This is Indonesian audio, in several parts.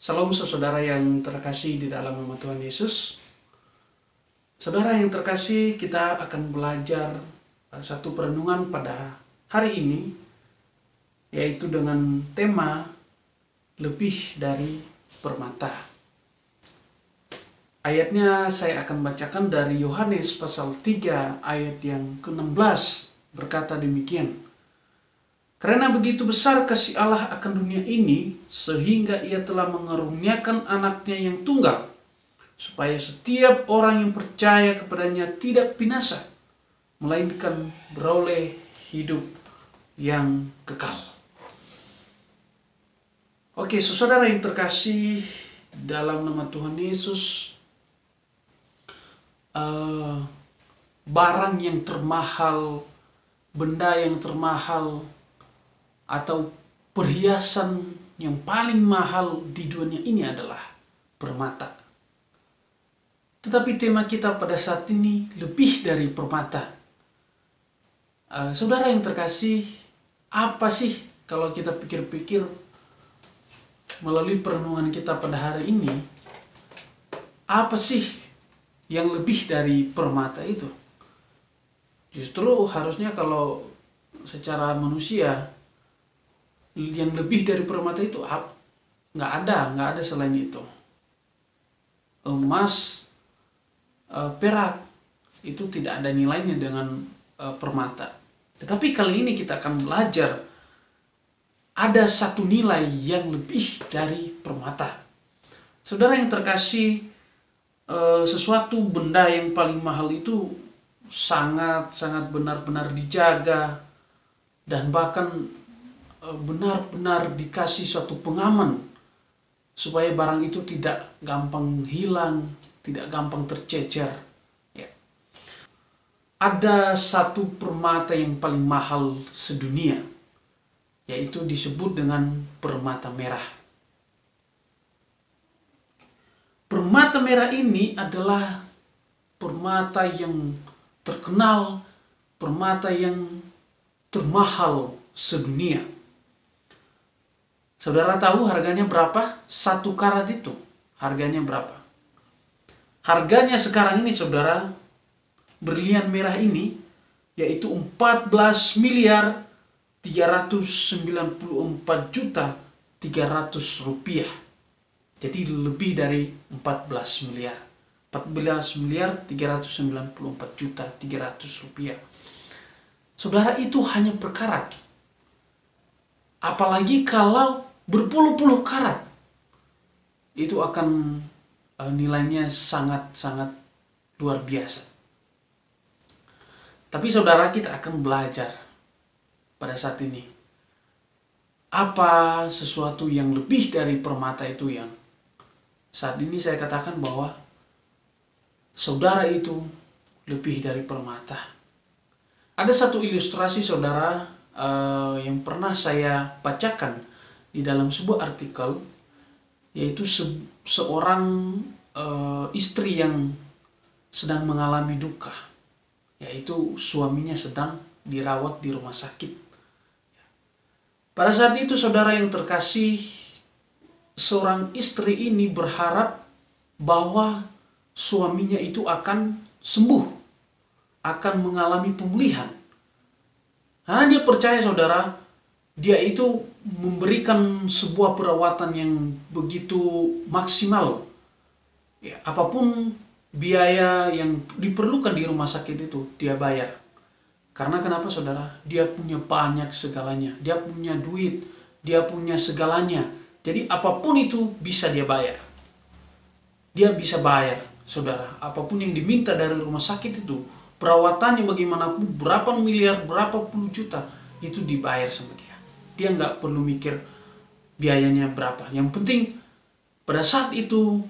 Salam saudara yang terkasih di dalam nama Tuhan Yesus. Saudara yang terkasih, kita akan belajar satu perenungan pada hari ini, yaitu dengan tema lebih dari permata. Ayatnya saya akan bacakan dari Yohanes pasal 3 ayat yang ke-16, berkata demikian. Karena begitu besar kasih Allah akan dunia ini, sehingga ia telah mengaruniakan anaknya yang tunggal, supaya setiap orang yang percaya kepadanya tidak binasa, melainkan beroleh hidup yang kekal. Oke, saudara yang terkasih dalam nama Tuhan Yesus, barang yang termahal, benda yang termahal, atau perhiasan yang paling mahal di dunia ini adalah permata. Tetapi tema kita pada saat ini lebih dari permata. Saudara yang terkasih, apa sih kalau kita pikir-pikir melalui perenungan kita pada hari ini, apa sih yang lebih dari permata itu? Justru harusnya kalau secara manusia, yang lebih dari permata itu nggak ada selain itu. Emas, perak itu tidak ada nilainya dengan permata. Tetapi kali ini kita akan belajar ada satu nilai yang lebih dari permata. Saudara yang terkasih, sesuatu benda yang paling mahal itu sangat benar-benar dijaga, dan bahkan benar-benar dikasih suatu pengaman supaya barang itu tidak gampang hilang, tidak gampang tercecer. Ya. Ada satu permata yang paling mahal sedunia, yaitu disebut dengan permata merah. Permata merah ini adalah permata yang terkenal, permata yang termahal sedunia. Saudara tahu harganya berapa? 1 karat itu harganya berapa? Harganya sekarang ini, saudara, berlian merah ini yaitu 14 miliar 394 juta 300 rupiah. Jadi lebih dari 14 miliar. 14 miliar 394 juta 300 rupiah. Saudara, itu hanya per karat. Apalagi kalau berpuluh-puluh karat, itu akan nilainya sangat luar biasa. Tapi saudara, kita akan belajar pada saat ini apa sesuatu yang lebih dari permata itu, yang saat ini saya katakan bahwa saudara itu lebih dari permata. Ada satu ilustrasi, saudara, yang pernah saya bacakan di dalam sebuah artikel, yaitu seorang istri yang sedang mengalami duka, yaitu suaminya sedang dirawat di rumah sakit. Pada saat itu, saudara yang terkasih, seorang istri ini berharap bahwa suaminya itu akan sembuh, akan mengalami pemulihan. Karena dia percaya, saudara, dia itu memberikan sebuah perawatan yang begitu maksimal. Ya, apapun biaya yang diperlukan di rumah sakit itu dia bayar. Karena kenapa, saudara? Dia punya banyak segalanya. Dia punya duit, dia punya segalanya. Jadi apapun itu bisa dia bayar. Dia bisa bayar, saudara. Apapun yang diminta dari rumah sakit itu, perawatannya bagaimanapun, berapa miliar, berapa puluh juta, itu dibayar sama dia. Dia nggak perlu mikir biayanya berapa. Yang penting pada saat itu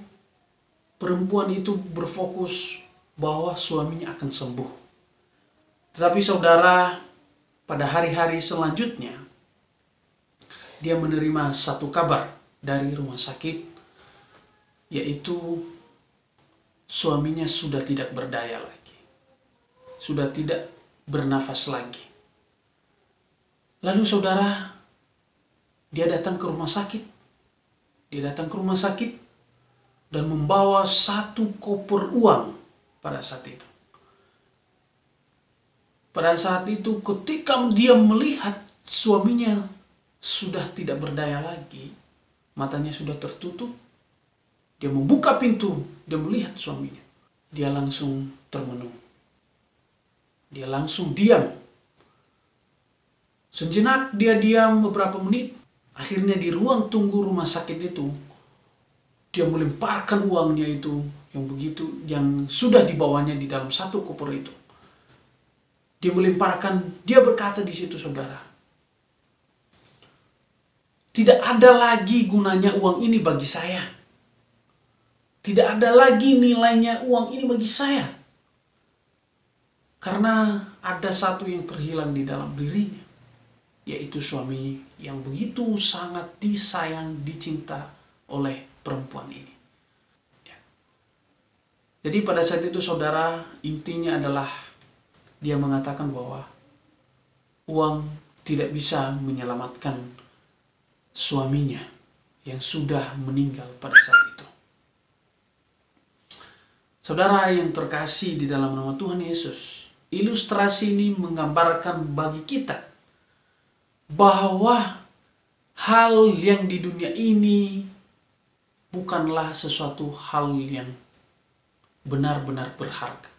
perempuan itu berfokus bahwa suaminya akan sembuh. Tetapi saudara, pada hari-hari selanjutnya dia menerima satu kabar dari rumah sakit, yaitu suaminya sudah tidak berdaya lagi, sudah tidak bernafas lagi. Lalu saudara, dia datang ke rumah sakit. Dia datang ke rumah sakit dan membawa 1 koper uang pada saat itu. Pada saat itu ketika dia melihat suaminya sudah tidak berdaya lagi, matanya sudah tertutup, dia membuka pintu, dia melihat suaminya. Dia langsung termenung. Dia langsung diam. Sejenak dia diam beberapa menit. Akhirnya di ruang tunggu rumah sakit itu, dia melemparkan uangnya itu yang sudah dibawanya di dalam 1 koper itu. Dia melemparkan, dia berkata di situ, saudara, tidak ada lagi gunanya uang ini bagi saya. Tidak ada lagi nilainya uang ini bagi saya. Karena ada satu yang terhilang di dalam dirinya, yaitu suami yang begitu sangat disayang, dicinta oleh perempuan ini. Ya. Jadi pada saat itu saudara, intinya adalah dia mengatakan bahwa uang tidak bisa menyelamatkan suaminya yang sudah meninggal pada saat itu. Saudara yang terkasih di dalam nama Tuhan Yesus, ilustrasi ini menggambarkan bagi kita bahwa hal yang di dunia ini bukanlah sesuatu hal yang benar-benar berharga.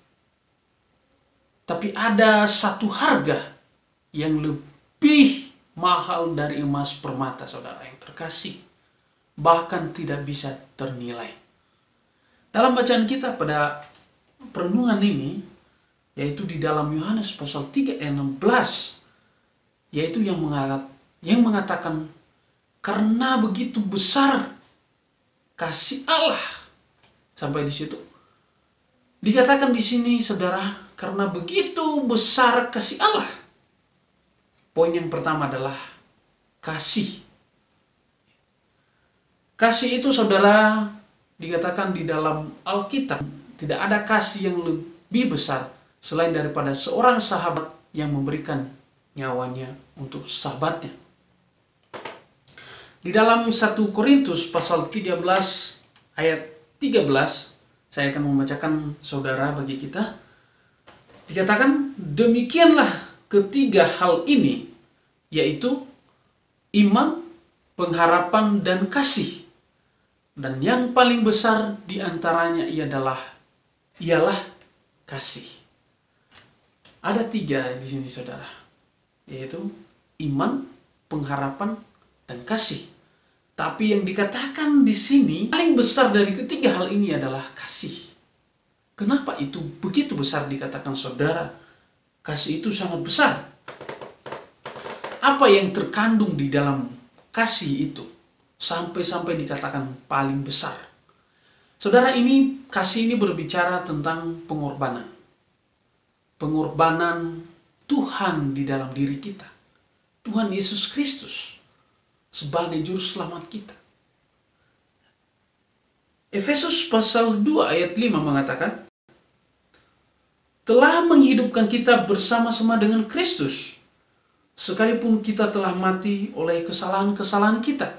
Tapi ada satu harga yang lebih mahal dari emas permata, saudara yang terkasih. Bahkan tidak bisa ternilai. Dalam bacaan kita pada perenungan ini, yaitu di dalam Yohanes pasal 3 ayat 16, yaitu yang mengatakan, karena begitu besar kasih Allah. Sampai di situ. Dikatakan di sini, saudara, karena begitu besar kasih Allah. Poin yang pertama adalah kasih. Kasih itu, saudara, dikatakan di dalam Alkitab, tidak ada kasih yang lebih besar selain daripada seorang sahabat yang memberikan nyawanya untuk sahabatnya. Di dalam 1 Korintus pasal 13 ayat 13, saya akan membacakan saudara bagi kita. Dikatakan, demikianlah ketiga hal ini, yaitu iman, pengharapan, dan kasih. Dan yang paling besar di antaranya ialah kasih. Ada 3 di sini saudara, yaitu iman, pengharapan, dan kasih. Tapi yang dikatakan di sini, paling besar dari ketiga hal ini adalah kasih. Kenapa itu begitu besar dikatakan saudara? Kasih itu sangat besar. Apa yang terkandung di dalam kasih itu? Sampai-sampai dikatakan paling besar. Saudara, kasih ini berbicara tentang pengorbanan. Pengorbanan Tuhan di dalam diri kita. Tuhan Yesus Kristus sebagai juru selamat kita. Efesus pasal 2 ayat 5 mengatakan, telah menghidupkan kita bersama-sama dengan Kristus, sekalipun kita telah mati oleh kesalahan-kesalahan kita.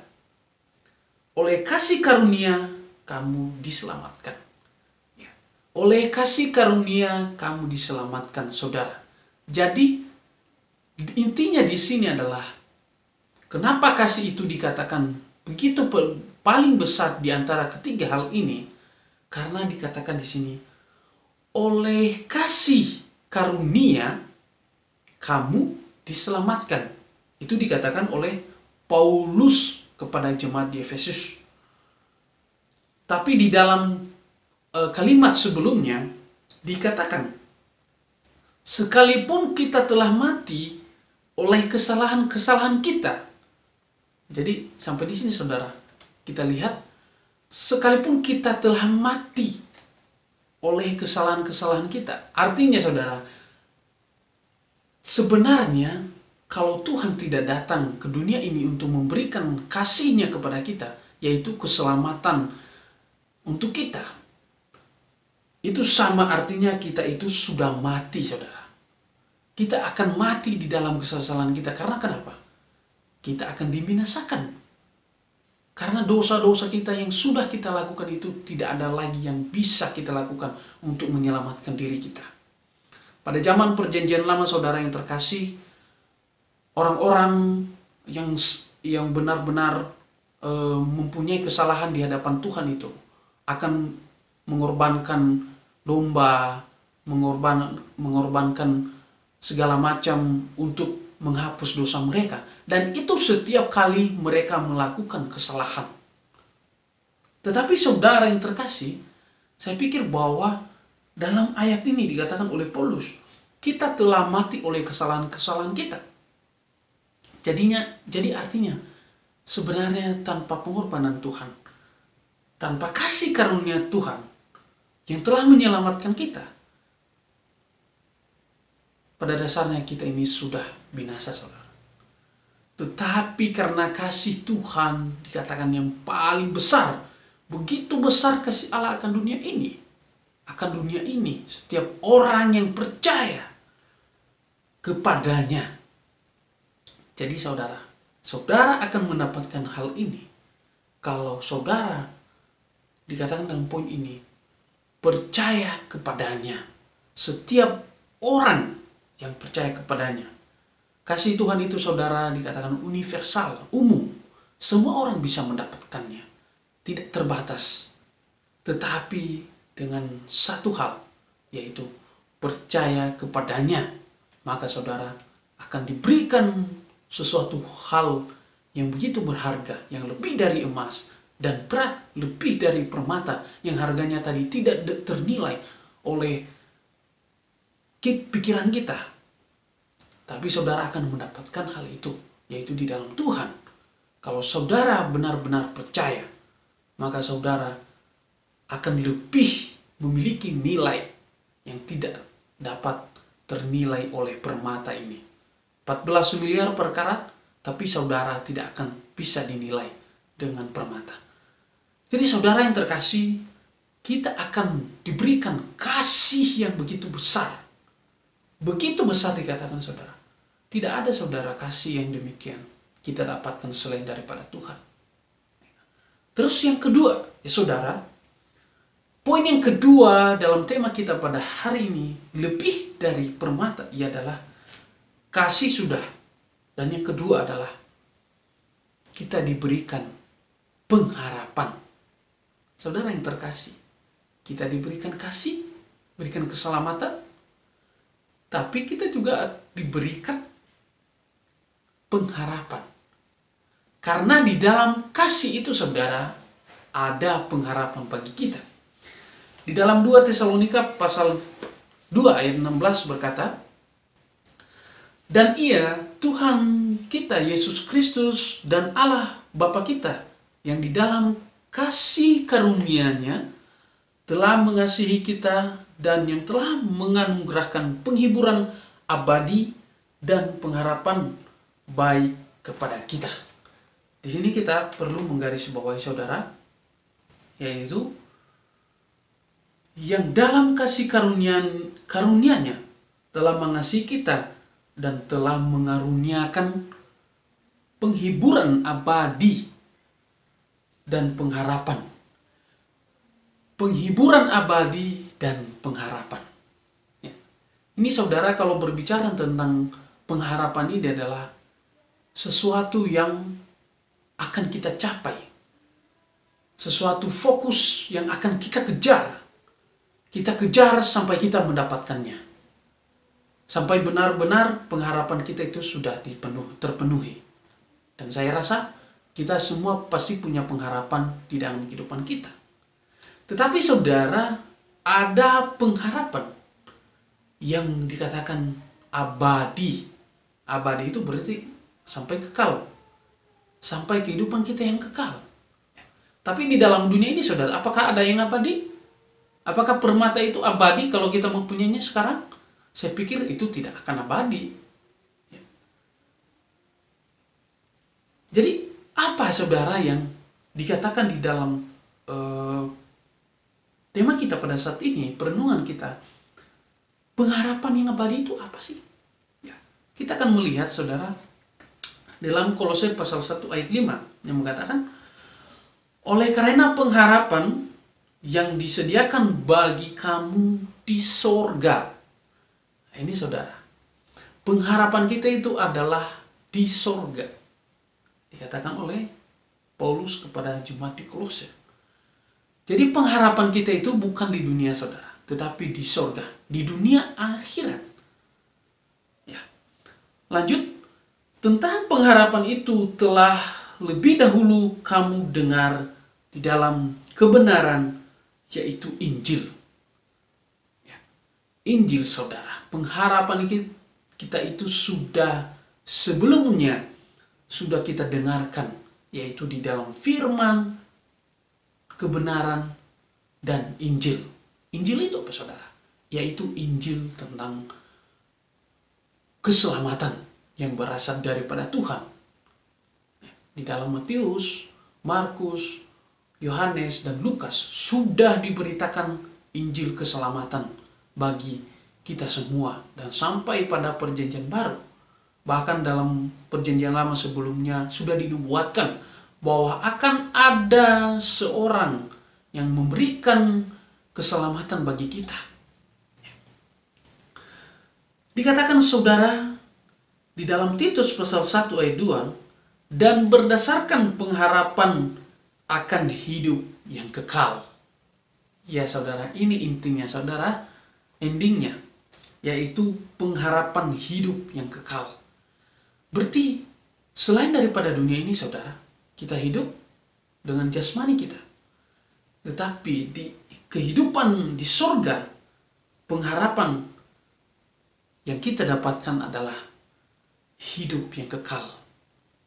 Oleh kasih karunia kamu diselamatkan. Ya. Oleh kasih karunia kamu diselamatkan, saudara. Jadi intinya di sini adalah kenapa kasih itu dikatakan begitu paling besar di antara ketiga hal ini? Karena dikatakan di sini, oleh kasih karunia kamu diselamatkan. Itu dikatakan oleh Paulus kepada jemaat di Efesus. Tapi di dalam kalimat sebelumnya dikatakan, sekalipun kita telah mati oleh kesalahan-kesalahan kita. Jadi sampai di sini saudara, kita lihat sekalipun kita telah mati oleh kesalahan-kesalahan kita. Artinya saudara, sebenarnya kalau Tuhan tidak datang ke dunia ini untuk memberikan kasih-Nya kepada kita, yaitu keselamatan untuk kita, itu sama artinya kita itu sudah mati, saudara. Kita akan mati di dalam kesalahan kita. Karena kenapa? Kita akan dibinasakan. Karena dosa-dosa kita yang sudah kita lakukan itu tidak ada lagi yang bisa kita lakukan untuk menyelamatkan diri kita. Pada zaman perjanjian lama, saudara yang terkasih, orang-orang yang benar-benar mempunyai kesalahan di hadapan Tuhan itu akan mengorbankan domba, mengorbankan segala macam untuk menghapus dosa mereka. Dan itu setiap kali mereka melakukan kesalahan. Tetapi saudara yang terkasih, saya pikir bahwa dalam ayat ini dikatakan oleh Paulus, kita telah mati oleh kesalahan-kesalahan kita. Jadi artinya, sebenarnya tanpa pengorbanan Tuhan, tanpa kasih karunia Tuhan yang telah menyelamatkan kita, pada dasarnya kita ini sudah binasa, saudara. Tetapi karena kasih Tuhan dikatakan yang paling besar, begitu besar kasih Allah akan dunia ini. Setiap orang yang percaya kepadanya. Jadi saudara akan mendapatkan hal ini kalau saudara, dikatakan dalam poin ini, percaya kepadanya. Setiap orang yang percaya kepadanya. Kasih Tuhan itu, saudara, dikatakan universal, umum. Semua orang bisa mendapatkannya. Tidak terbatas. Tetapi dengan satu hal, yaitu percaya kepadanya. Maka saudara akan diberikan sesuatu hal yang begitu berharga, yang lebih dari emas, dan perak lebih dari permata, yang harganya tadi tidak ternilai oleh pikiran kita. Tapi saudara akan mendapatkan hal itu, yaitu di dalam Tuhan. Kalau saudara benar-benar percaya, maka saudara akan lebih memiliki nilai yang tidak dapat ternilai oleh permata ini. 14 miliar per karat, tapi saudara tidak akan bisa dinilai dengan permata. Jadi saudara yang terkasih, kita akan diberikan kasih yang begitu besar. Begitu besar dikatakan saudara. Tidak ada saudara kasih yang demikian kita dapatkan selain daripada Tuhan. Terus yang kedua, saudara, poin yang kedua dalam tema kita pada hari ini, lebih dari permata, ia adalah kasih sudah. Dan yang kedua adalah kita diberikan pengharapan. Saudara yang terkasih, kita diberikan kasih, berikan keselamatan, tapi kita juga diberikan pengharapan. Karena di dalam kasih itu, saudara, ada pengharapan bagi kita. Di dalam 2 Tesalonika pasal 2 ayat 16 berkata, dan ia, Tuhan kita Yesus Kristus dan Allah Bapa kita, yang di dalam kasih karunia-Nya telah mengasihi kita dan yang telah menganugerahkan penghiburan abadi dan pengharapan baik kepada kita. Di sini kita perlu menggarisbawahi, saudara, yaitu yang dalam kasih karunia-Nya telah mengasihi kita dan telah mengaruniakan penghiburan abadi dan pengharapan. Penghiburan abadi dan pengharapan. Ya. Ini saudara, kalau berbicara tentang pengharapan ini adalah sesuatu yang akan kita capai. Sesuatu fokus yang akan kita kejar. Kita kejar sampai kita mendapatkannya. Sampai benar-benar pengharapan kita itu sudah terpenuhi. Dan saya rasa kita semua pasti punya pengharapan di dalam kehidupan kita. Tetapi saudara, ada pengharapan yang dikatakan abadi. Abadi itu berarti sampai kekal. Sampai kehidupan kita yang kekal. Tapi di dalam dunia ini, saudara, apakah ada yang abadi? Apakah permata itu abadi kalau kita mempunyainya sekarang? Saya pikir itu tidak akan abadi. Jadi, apa saudara yang dikatakan di dalam tema kita pada saat ini, perenungan kita, pengharapan yang abadi itu apa sih? Ya, kita akan melihat, saudara, dalam Kolose pasal 1 ayat 5 yang mengatakan, Oleh karena pengharapan yang disediakan bagi kamu di sorga. Nah, ini saudara, pengharapan kita itu adalah di sorga. Dikatakan oleh Paulus kepada jemaat di Kolose. Jadi pengharapan kita itu bukan di dunia saudara, tetapi di sorga, di dunia akhirat. Ya. Lanjut, tentang pengharapan itu telah lebih dahulu kamu dengar di dalam kebenaran, yaitu Injil. Ya. Injil saudara, pengharapan kita itu sudah sebelumnya sudah kita dengarkan, yaitu di dalam firman, kebenaran, dan Injil. Injil itu apa saudara? Yaitu Injil tentang keselamatan yang berasal daripada Tuhan. Di dalam Matius, Markus, Yohanes, dan Lukas sudah diberitakan Injil keselamatan bagi kita semua. Dan sampai pada perjanjian baru, bahkan dalam perjanjian lama sebelumnya sudah dinubuatkan bahwa akan ada seorang yang memberikan keselamatan bagi kita. Dikatakan saudara di dalam Titus pasal 1 ayat 2, dan berdasarkan pengharapan akan hidup yang kekal. Ya saudara, ini intinya saudara, endingnya, yaitu pengharapan hidup yang kekal. Berarti selain daripada dunia ini saudara, kita hidup dengan jasmani kita. Tetapi di kehidupan di sorga, pengharapan yang kita dapatkan adalah hidup yang kekal.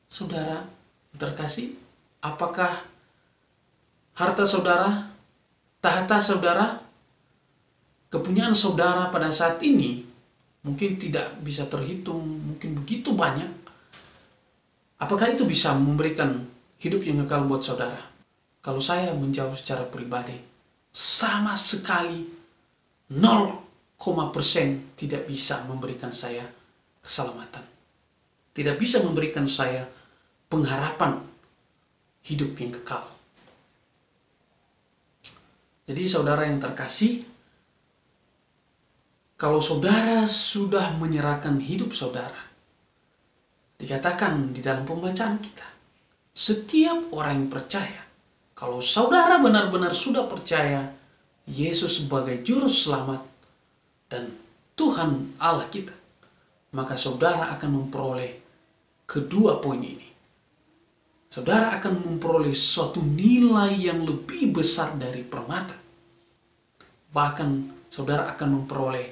Saudara terkasih, apakah harta saudara, tahta saudara, kepunyaan saudara pada saat ini mungkin tidak bisa terhitung, mungkin begitu banyak. Apakah itu bisa memberikan hidup yang kekal buat saudara? Kalau saya menjawab secara pribadi, sama sekali 0,% tidak bisa memberikan saya keselamatan. Tidak bisa memberikan saya pengharapan hidup yang kekal. Jadi saudara yang terkasih, kalau saudara sudah menyerahkan hidup saudara, dikatakan di dalam pembacaan kita, setiap orang yang percaya, kalau saudara benar-benar sudah percaya Yesus sebagai juru selamat dan Tuhan Allah kita, maka saudara akan memperoleh kedua poin ini. Saudara akan memperoleh suatu nilai yang lebih besar dari permata. Bahkan saudara akan memperoleh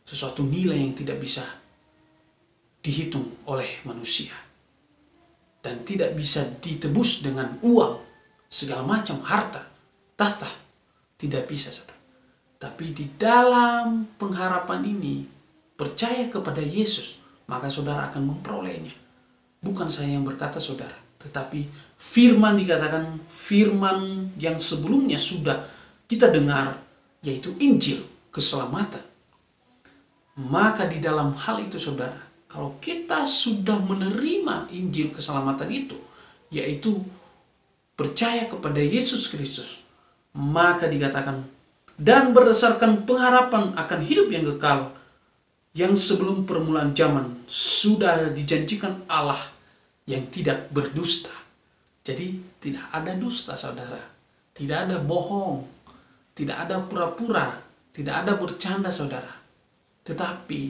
sesuatu nilai yang tidak bisa dihitung oleh manusia. Dan tidak bisa ditebus dengan uang, segala macam harta, tahta. Tidak bisa saudara. Tapi di dalam pengharapan ini, percaya kepada Yesus, maka saudara akan memperolehnya. Bukan saya yang berkata saudara, tetapi firman dikatakan, firman yang sebelumnya sudah kita dengar, yaitu Injil keselamatan. Maka di dalam hal itu saudara, kalau kita sudah menerima Injil keselamatan itu, yaitu percaya kepada Yesus Kristus, maka dikatakan, dan berdasarkan pengharapan akan hidup yang kekal, yang sebelum permulaan zaman sudah dijanjikan Allah yang tidak berdusta. Jadi tidak ada dusta saudara, tidak ada bohong, tidak ada pura-pura, tidak ada bercanda saudara. Tetapi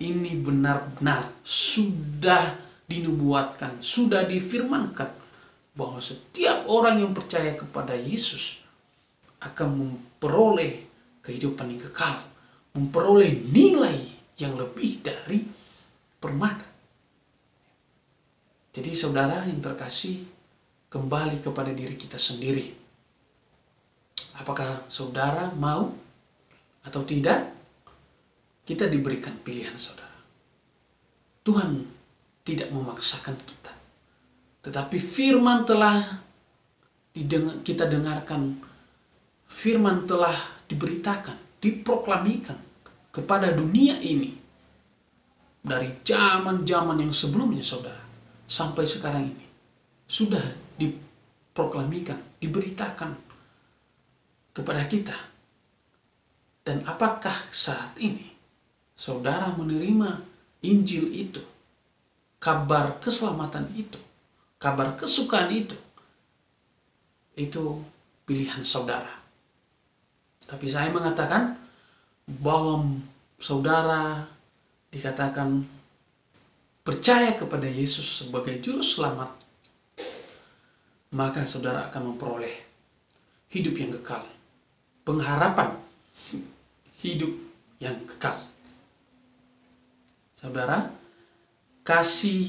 ini benar-benar sudah dinubuatkan, sudah difirmankan bahwa setiap orang yang percaya kepada Yesus akan memperoleh kehidupan yang kekal, memperoleh nilai yang lebih dari permata. Jadi saudara yang terkasih, kembali kepada diri kita sendiri. Apakah saudara mau atau tidak? Kita diberikan pilihan saudara. Tuhan tidak memaksakan kita. Tetapi firman telah kita dengarkan, firman telah diberitakan, diproklamikan kepada dunia ini dari zaman-zaman yang sebelumnya saudara, sampai sekarang ini sudah diproklamikan diberitakan kepada kita. Dan apakah saat ini saudara menerima Injil itu, kabar keselamatan itu, kabar kesukaan itu? Itu pilihan saudara. Tapi saya mengatakan bahwa saudara dikatakan percaya kepada Yesus sebagai juru selamat, maka saudara akan memperoleh hidup yang kekal, pengharapan hidup yang kekal. Saudara, kasih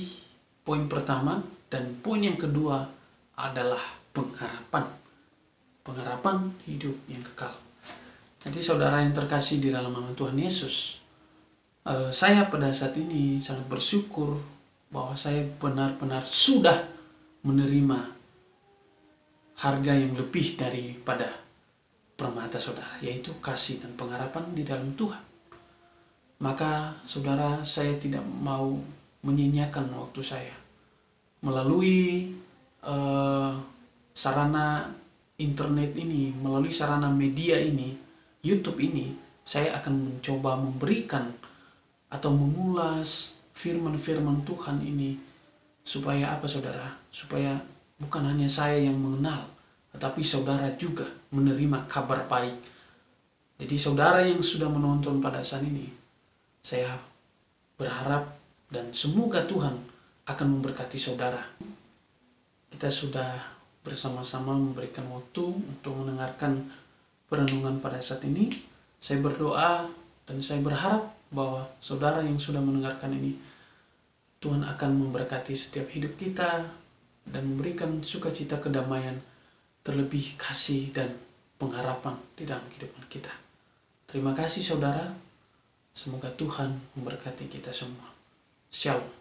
poin pertama, dan poin yang kedua adalah pengharapan. Pengharapan hidup yang kekal. Jadi saudara yang terkasih di dalam nama Tuhan Yesus, saya pada saat ini sangat bersyukur bahwa saya benar-benar sudah menerima harga yang lebih daripada permata saudara, yaitu kasih dan pengharapan di dalam Tuhan. Maka saudara, saya tidak mau menyia-nyiakan waktu saya melalui sarana internet ini, melalui sarana media ini, YouTube ini. Saya akan mencoba memberikan atau mengulas firman-firman Tuhan ini, supaya apa saudara? Supaya bukan hanya saya yang mengenal, tetapi saudara juga menerima kabar baik. Jadi saudara yang sudah menonton pada saat ini, saya berharap dan semoga Tuhan akan memberkati saudara. Kita sudah bersama-sama memberikan waktu untuk mendengarkan perenungan pada saat ini. Saya berdoa dan saya berharap bahwa saudara yang sudah mendengarkan ini, Tuhan akan memberkati setiap hidup kita dan memberikan sukacita, kedamaian, terlebih kasih dan pengharapan di dalam kehidupan kita. Terima kasih saudara. Semoga Tuhan memberkati kita semua. Shalom.